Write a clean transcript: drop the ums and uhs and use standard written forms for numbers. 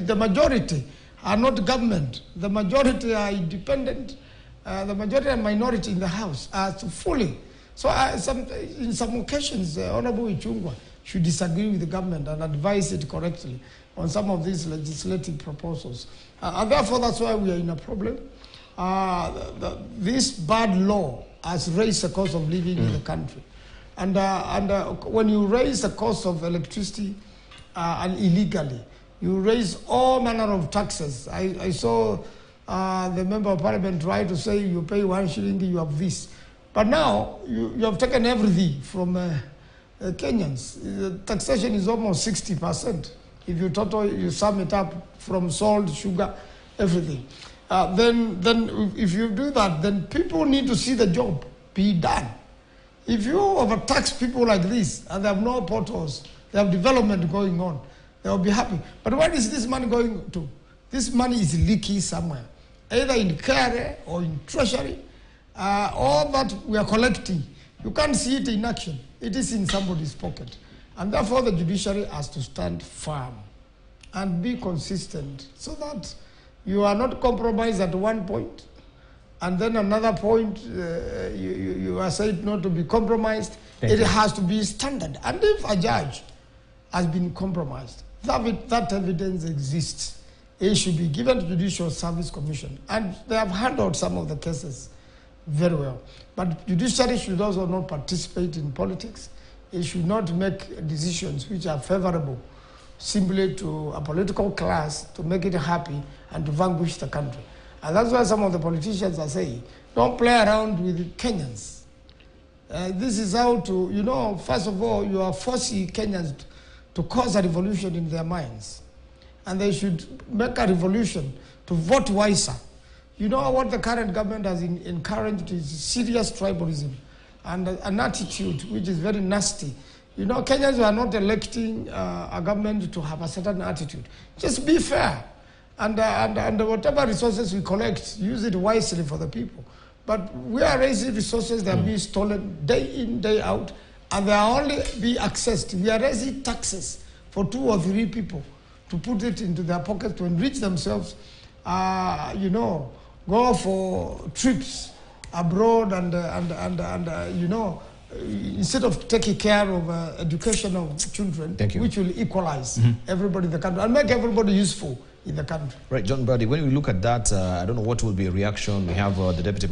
the majority are not government. The majority are independent. The majority and minority in the House are fully. So in some occasions, Honorable Ichung'wah should disagree with the government and advise it correctly on some of these legislative proposals. And therefore, that's why we are in a problem. This bad law has raised the cost of living in the country. And when you raise the cost of electricity and illegally, you raise all manner of taxes. I saw the Member of Parliament try to say you pay 1 shilling, you have this. But now you have taken everything from Kenyans. The taxation is almost 60%. If you sum it up from salt, sugar, everything. Then if you do that, then people need to see the job be done. If you overtax people like this and they have no potholes, they have development going on, they will be happy. But where is this money going to? This money is leaky somewhere, either in care or in treasury. All that we are collecting, you can't see it in action. It is in somebody's pocket. And therefore the judiciary has to stand firm and be consistent so that you are not compromised at one point, and then another point you are said not to be compromised. It has to be standard. And if a judge has been compromised, that evidence exists. It should be given to Judicial Service Commission. And they have handled some of the cases very well. But judiciary should also not participate in politics. It should not make decisions which are favorable simply to a political class to make it happy and to vanquish the country. And that's why some of the politicians are saying, don't play around with Kenyans. This is how to, first of all, you are forcing Kenyans to cause a revolution in their minds. And they should make a revolution to vote wiser. You know what the current government has encouraged is serious tribalism and an attitude which is very nasty. Kenyans are not electing a government to have a certain attitude. Just be fair. And whatever resources we collect, use it wisely for the people. But we are raising resources that are being stolen day in, day out, and they are only be accessed. We are raising taxes for 2 or 3 people to put it into their pockets to enrich themselves, go for trips abroad instead of taking care of education of children, which will equalize everybody in the country and make everybody useful in the country. Right, John Brady, when we look at that, I don't know what will be a reaction. We have the Deputy